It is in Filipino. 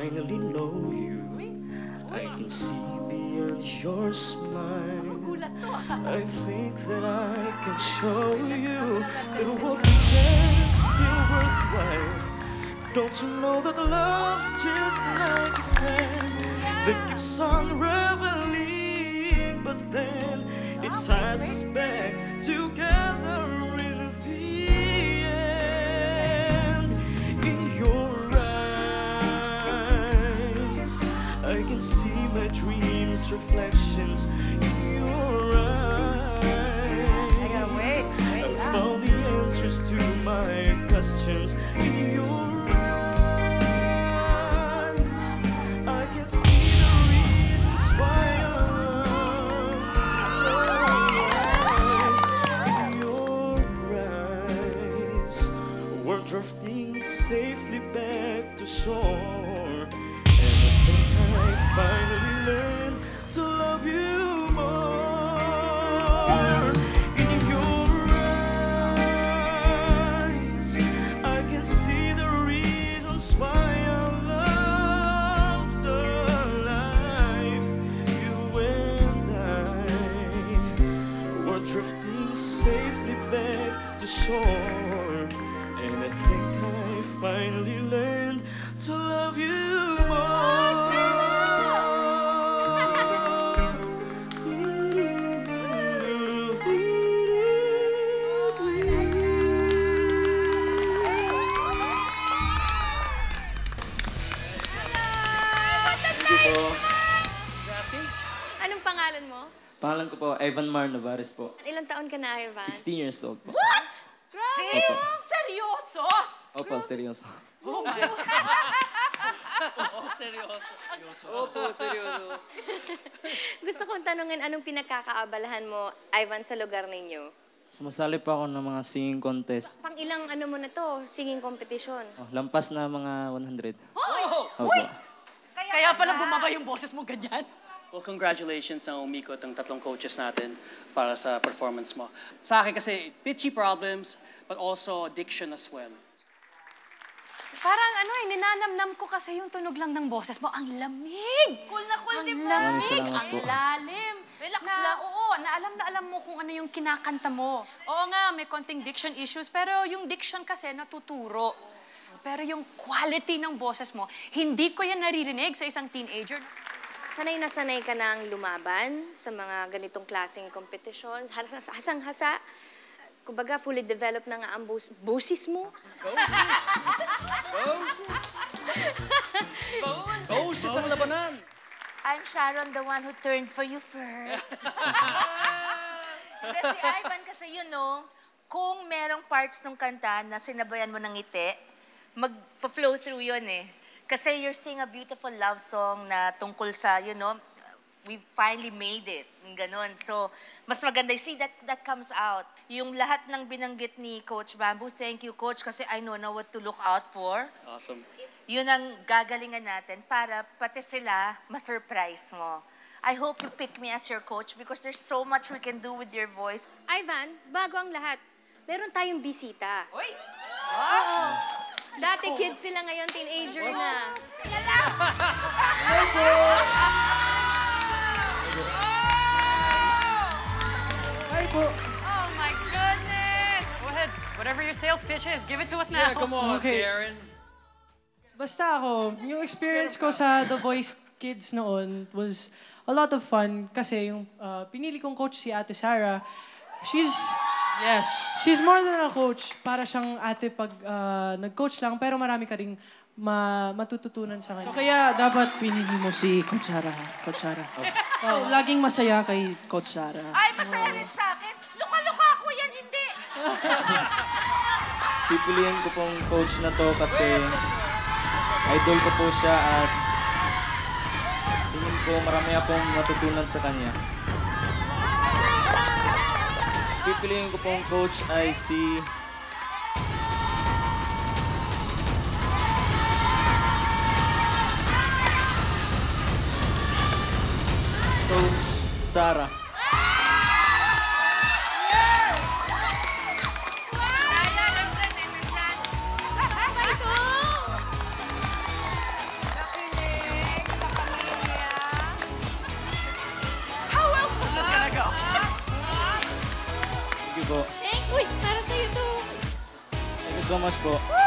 finally know you, I can see beyond your smile. I think that I can show you that what we get is still worthwhile. Don't you know that love's just like a friend that keeps on reveling, but then it ties us back together in the end. In your eyes, I can see my dreams' reflections. In your eyes, I found the answers to my questions. In your eyes, I can see the reasons why I love. In your eyes, we're drifting safely back to shore. I finally learned to love you more. In your eyes, I can see the reasons why our love's alive. You and I were drifting safely back to shore, and I think I finally learned to love you more. Anong pangalan mo? Pangalan ko po, Ivan Mar Navares po. Ilang taon ka na, Ivan? 16 years old po. What? Opo. Seryoso? Opo, seryoso. Oh my God. Oo, seryoso. Opo, seryoso. Gusto kong tanungin, anong pinagkakaabalahan mo, Ivan, sa lugar ninyo? Sumasali pa ako ng mga singing contest. Pang ilang ano mo na to, singing competition? Oh, lampas na mga 100. Oh! Opo. Kaya pala bumaba yung boses mo ganyan? Well, congratulations na umikot ang tatlong coaches natin para sa performance mo. Sa akin kasi, pitchy problems, but also diction as well. Parang ninanamnam ko kasi yung tunog lang ng boses mo. Ang lamig! Cool na cool, di ba? Maraming Lamig! salamat Ang po. lalim! Relax lang. Oo, na alam mo kung ano yung kinakanta mo. Oo nga, may konting diction issues, pero yung diction kasi natuturo. Pero yung quality ng boses mo, hindi ko yan naririnig sa isang teenager. Sanay na sanay ka nang lumaban sa mga ganitong klaseng kompetisyon, hasang-hasa. Kumbaga, fully developed na nga ang boses mo. Boses! Boses! Boses ang labanan! I'm Sharon, the one who turned for you first. Kasi Ivan, kasi kung merong parts ng kanta na sinabayan mo ng ngiti, mag-flow through yun eh. Kasi you're singing a beautiful love song na tungkol sa, we finally made it. Ganon. So, mas maganda. See, that comes out. Yung lahat ng binanggit ni Coach Bamboo, thank you, Coach, kasi I know now what to look out for. Awesome. Yun ang gagalingan natin para pati sila ma-surprise mo. I hope you pick me as your coach because there's so much we can do with your voice. Ivan, bago ang lahat, meron tayong bisita. Uy! Oo. Dati kids sila, ngayon teenager na. Hi po. Oh my goodness! Go ahead. Whatever your sales pitch is, give it to us now. Yeah, come on, Okay. Darren. Basta ako, yung experience ko sa The Voice Kids noon was a lot of fun kasi yung pinili kong coach si Ate Sarah, she's more than a coach. Para siyang ate pag nag-coach lang, pero marami ka ring matututunan sa kanya. So kaya dapat pinili mo si Coach Sarah. Coach Sarah. Oh, laging masaya kay Coach Sarah. Ay, masaya rin sa akin. Luka-luka ako yan, hindi. Pipiliin ko pong coach na to kasi idol ko po siya at tingin ko marami akong matutunan sa kanya. Pipiliin ko pong coach ay si Coach Sarah. po. Uy, para sa'yo to. Thank you so much po.